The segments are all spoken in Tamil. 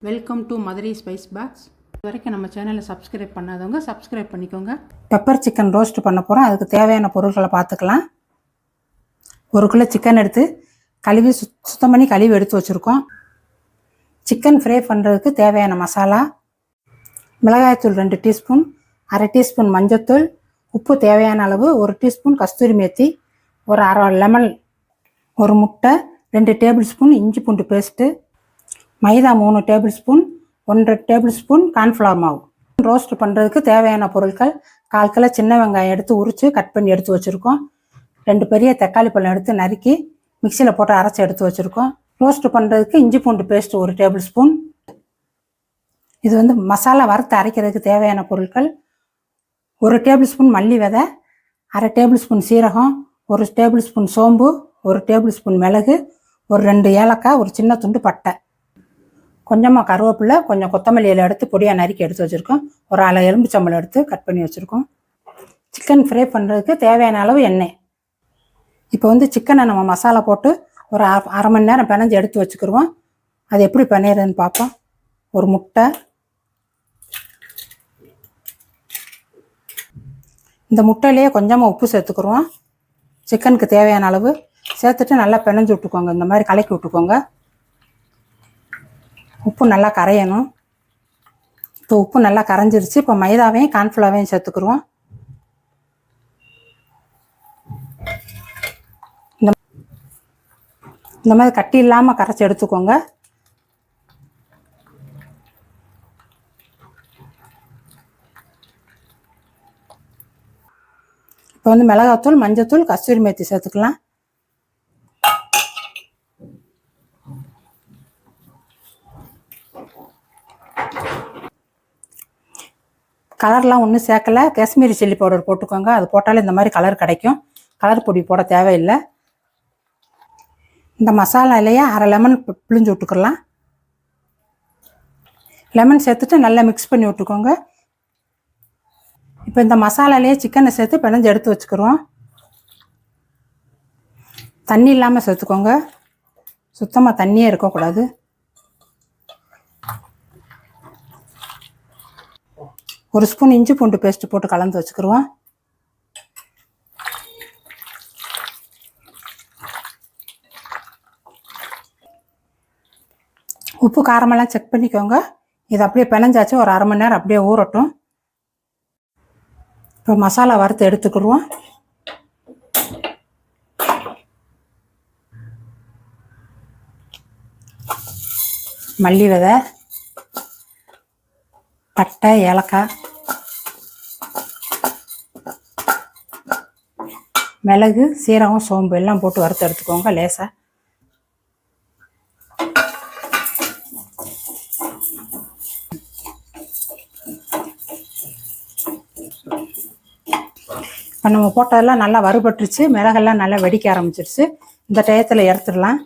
Welcome to Madurai spice box. இது வரைக்கும் நம்ம சேனலை சப்ஸ்கிரைப் பண்ணாதவங்க சப்ஸ்கிரைப் பண்ணிக்கோங்க. பெப்பர் சிக்கன் ரோஸ்ட் பண்ண போகிறோம். அதுக்கு தேவையான பொருட்களை பார்த்துக்கலாம். 1 கிலோ சிக்கன் எடுத்து கழுவி சுத்தம் பண்ணி கழுவி எடுத்து வச்சுருக்கோம். சிக்கன் ஃப்ரை பண்ணுறதுக்கு தேவையான மசாலா: மிளகாய்த்தூள் 2 டீஸ்பூன், 1/2 டீஸ்பூன் மஞ்சத்தூள், உப்பு தேவையான அளவு, 1 டீஸ்பூன் கஸ்தூரி மேத்தி, ஒரு அரை லெமன், 1 முட்டை, 2 டேபிள் ஸ்பூன் இஞ்சி பூண்டு பேஸ்ட்டு, மைதா 3 table spoon, 1 table spoon cornflour மாவு. ரோஸ்ட் பண்ணுறதுக்கு தேவையான பொருட்கள்: 1/4 கிலோ சின்ன வெங்காயம் எடுத்து உரித்து கட் பண்ணி எடுத்து வச்சுருக்கோம். 2 பெரிய தக்காளி பழம் எடுத்து நறுக்கி மிக்சியில் போட்டு அரைச்சி எடுத்து வச்சுருக்கோம். ரோஸ்ட் பண்ணுறதுக்கு இஞ்சி பூண்டு பேஸ்ட் 1 டேபிள் ஸ்பூன். இது மசாலா வறுத்து அரைக்கிறதுக்கு தேவையான பொருட்கள்: 1 டேபிள் ஸ்பூன் மல்லி விதை, 1/2 டேபிள் ஸ்பூன் சீரகம், 1 டேபிள் ஸ்பூன் சோம்பு, 1 டேபிள் ஸ்பூன் மிளகு, ஒரு 2 ஏலக்காய், ஒரு சின்ன துண்டு பட்டை, கொஞ்சமாக கருவேப்பிலை, கொஞ்சம் கொத்தமல்லி இலை எடுத்து பொடியாக நறுக்கி எடுத்து வச்சுருக்கோம். ஒரு அரை எலுமிச்சம்பழம் எடுத்து கட் பண்ணி வச்சுருக்கோம். சிக்கன் ஃப்ரை பண்ணுறதுக்கு தேவையான அளவு எண்ணெய். இப்போ சிக்கனை நம்ம மசாலா போட்டு ஒரு அரை மணி நேரம் பிணைஞ்சு எடுத்து வச்சுக்கிடுவோம். அது எப்படி பண்ணிடுறதுன்னு பார்ப்போம். ஒரு முட்டை, இந்த முட்டையிலேயே கொஞ்சமாக உப்பு சேர்த்துக்குருவோம். சிக்கனுக்கு தேவையான அளவு சேர்த்துட்டு நல்லா பிணைஞ்சு விட்டுக்கோங்க. இந்த மாதிரி கலக்கி விட்டுக்கோங்க. உப்பு நல்லா கரையணும். இப்போ உப்பு நல்லா கரைஞ்சிருச்சு. இப்போ மைதாவையும் கார்ன்ஃப்ளவரையும் சேர்த்துக்குருவோம். இந்த மாதிரி கட்டி இல்லாமல் கரைச்சி எடுத்துக்கோங்க. இப்போ மிளகாத்தூள், மஞ்சத்தூள், கஸ்தூரி மேத்தி சேர்த்துக்கலாம். கலர்லாம் ஒன்றும் சேர்க்கலை. காஷ்மீரி சில்லி பவுடர் போட்டுக்கோங்க. அது போட்டாலே இந்த மாதிரி கலர் கிடைக்கும். கலர் பொடி போட தேவையில்லை. இந்த மசாலாலேயே அரை லெமன் பிழிஞ்சு விட்டுக்கலாம். லெமன் சேர்த்துட்டு நல்லா மிக்ஸ் பண்ணி விட்டுக்கோங்க. இப்போ இந்த மசாலாலேயே சிக்கனை சேர்த்து பிணைஞ்சு எடுத்து வச்சுக்கிறோம். தண்ணி இல்லாமல் சேர்த்துக்கோங்க. சுத்தமாக தண்ணியே இருக்கக்கூடாது. ஒரு ஸ்பூன் இஞ்சி பூண்டு பேஸ்ட் போட்டு கலந்து வச்சுக்கிடுவோம். உப்பு காரமெல்லாம் செக் பண்ணிக்கோங்க. இது அப்படியே பிணைஞ்சாச்சு. ஒரு அரை மணி நேரம் அப்படியே ஊறட்டும். இப்போ மசாலா வறுத்து எடுத்துக்கிடுவோம். மல்லி விதை, பட்டை, ஏலக்காய், மிளகு, சீரகம், சோம்பு எல்லாம் போட்டு வறுத்து எடுத்துக்கோங்க லேசாக. இப்போ நம்ம போட்டதெல்லாம் நல்லா வறுபட்டுருச்சு. மிளகெல்லாம் நல்லா வெடிக்க ஆரம்பிச்சிருச்சு. இந்த டயத்தில் எடுத்துடலாம்.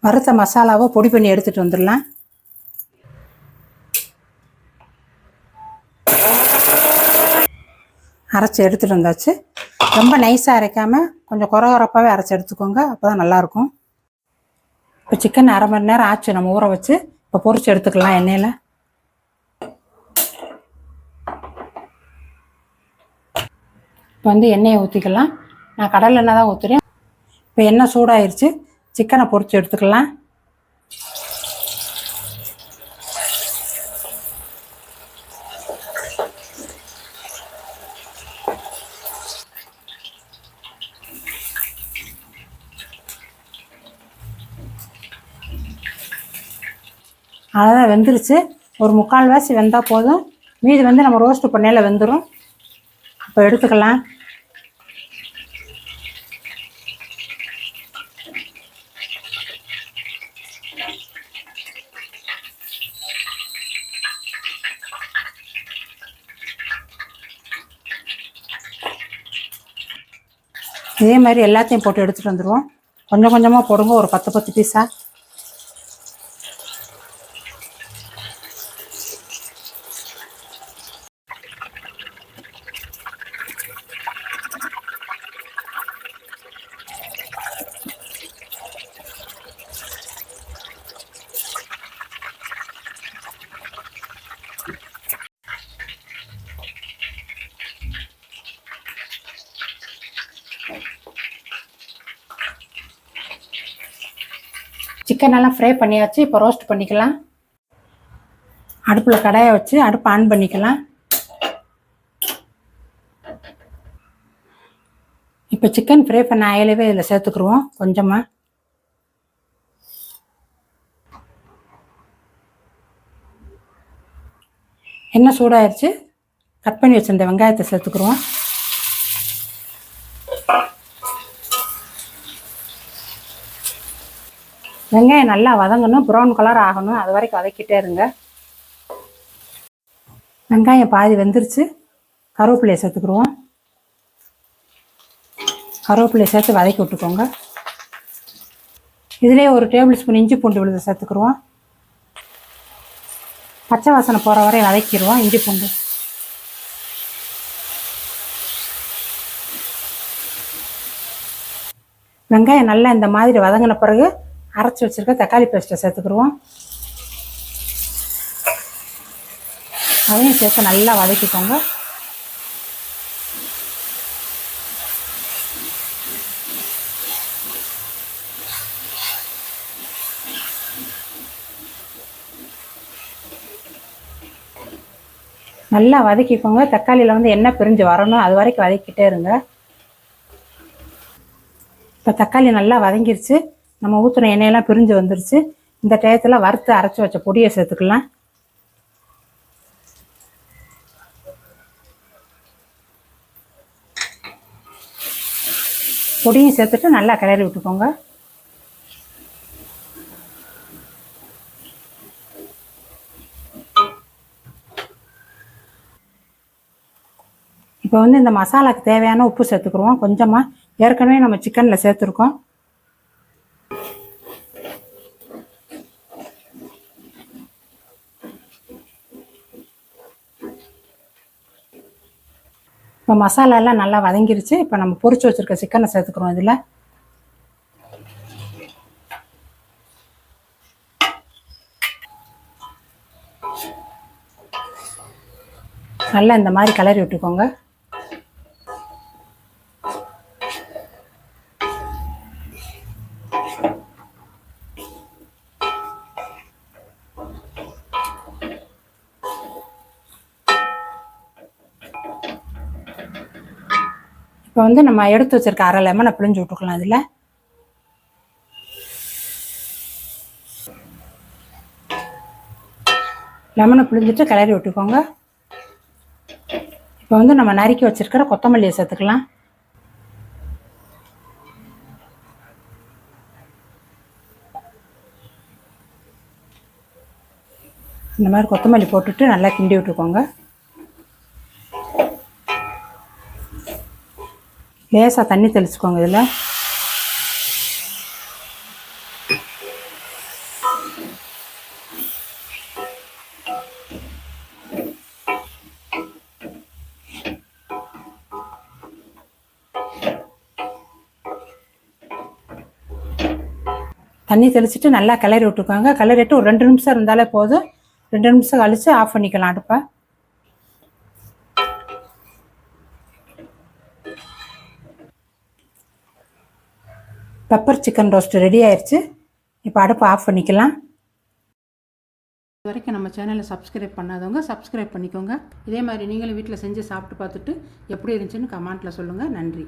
வறுத்த மசாலாவை பொடி பண்ணி எடுத்துகிட்டு வந்துடலாம். அரைச்சி எடுத்துகிட்டு வந்தாச்சு. ரொம்ப நைஸாக அரைக்காமல் கொஞ்சம் குறகுறப்பாகவே அரைச்சி எடுத்துக்கோங்க. அப்போ தான் நல்லாயிருக்கும். இப்போ சிக்கன் அரை மணி நேரம் ஆச்சு நம்ம ஊற வச்சு. இப்போ பொரிச்சு எடுத்துக்கலாம் எண்ணெயில். இப்போ எண்ணெயை ஊற்றிக்கலாம். நான் கடலை எண்ணெய் தான் ஊற்றுறேன். இப்போ எண்ணெய் சூடாயிருச்சு. சிக்கனை பொரிச்சு எடுத்துக்கலாம். அவ்வளோதான், வெந்துருச்சு. ஒரு 3/4 வாசி வெந்தால் போதும். மீதி நம்ம ரோஸ்ட் பண்ணையில் வெந்துடும். இப்போ எடுத்துக்கலாம். இதே மாதிரி எல்லாத்தையும் போட்டு எடுத்துகிட்டு வந்துடுவோம். கொஞ்சம் கொஞ்சமாக போடுங்க. ஒரு 10 பீஸாக. சிக்கன் எல்லாம் ஃப்ரை பண்ணியாச்சு. இப்போ ரோஸ்ட் பண்ணிக்கலாம். அடுப்பில் கடாயை வச்சு அடுப்பு ஆன் பண்ணிக்கலாம். இப்போ சிக்கன் ஃப்ரை பண்ண ஆயிலவே இதில் சேர்த்துக்குருவோம். கொஞ்சமாக எண்ணெய் சூடாயிருச்சு. கட் பண்ணி வச்சிருந்த வெங்காயத்தை சேர்த்துக்குருவோம். வெங்காயம் நல்லா வதங்கணும், ப்ரௌன் கலர் ஆகணும், அது வரைக்கும் வதக்கிட்டே இருங்க. வெங்காயம் பாதி வெந்துருச்சு. கருவேப்பிலையை சேர்த்துக்குருவோம். கருவேப்பிலையை சேர்த்து வதக்கி விட்டுக்கோங்க. இதிலே ஒரு டேபிள் ஸ்பூன் இஞ்சி பூண்டு விழுதை சேர்த்துக்குருவோம். பச்சை வாசனை போகிற வரை வதக்கிடுவோம். இஞ்சி பூண்டு வெங்காயம் நல்லா இந்த மாதிரி வதங்கின பிறகு அரைச்சி வச்சுருக்க தக்காளி பேஸ்ட்டை சேர்த்துக்குருவோம். அதையும் சேர்த்து நல்லா வதக்கிக்கோங்க. நல்லா வதக்கிக்கோங்க. தக்காளியில் எண்ணெய் பிரிஞ்சு வரணும், அது வரைக்கும் வதக்கிட்டே இருங்க. இப்போ தக்காளி நல்லா வதங்கிருச்சு. நம்ம ஊற்றின எண்ணெயெல்லாம் பிரிஞ்சு வந்துருச்சு. இந்த டயத்தில் வறுத்து அரைச்சி வச்ச பொடியை சேர்த்துக்கலாம். பொடியும் சேர்த்துட்டு நல்லா கிளறி விட்டுக்கோங்க. இப்போ இந்த மசாலாவுக்கு தேவையான உப்பு சேர்த்துக்குருவோம். கொஞ்சமாக, ஏற்கனவே நம்ம சிக்கனில் சேர்த்துருக்கோம். இப்போ மசாலாலாம் நல்லா வதங்கிருச்சு. இப்போ நம்ம பொரிச்சு வச்சுருக்க சிக்கனை சேர்த்துக்குறோம். இதில் நல்லா இந்த மாதிரி கிளறி விட்டுக்கோங்க. இப்போ நம்ம எடுத்து வச்சிருக்க அரை லெமனை பிழிஞ்சு விட்டுக்கலாம். இதில் லெமனை பிழிஞ்சிட்டு கிளறி விட்டுக்கோங்க. இப்போ நம்ம நறுக்கி வச்சிருக்கிற கொத்தமல்லியை சேர்த்துக்கலாம். இந்த மாதிரி கொத்தமல்லி போட்டுட்டு நல்லா கிண்டி விட்டுக்கோங்க. லேசாக தண்ணி தெளிச்சுக்கோங்க. இதில் தண்ணி தெளிச்சுட்டு நல்லா கிளறி விட்டுக்கோங்க. கிளறிட்டு ஒரு 2 நிமிஷம் இருந்தாலே போதும். 2 நிமிஷம் கழித்து ஆஃப் பண்ணிக்கலாம் அடுப்பை. பெப்பர் சிக்கன் ரோஸ்ட் ரெடி ஆயிடுச்சு. இப்போ அடுப்பை ஆஃப் பண்ணிக்கலாம். இது வரைக்கும் நம்ம சேனலை சப்ஸ்கிரைப் பண்ணாதவங்க சப்ஸ்கிரைப் பண்ணிக்கோங்க. இதே மாதிரி நீங்களும் வீட்டில் செஞ்சு சாப்பிட்டு பார்த்துட்டு எப்படி இருந்துச்சுன்னு கமெண்ட்டில் சொல்லுங்கள். நன்றி.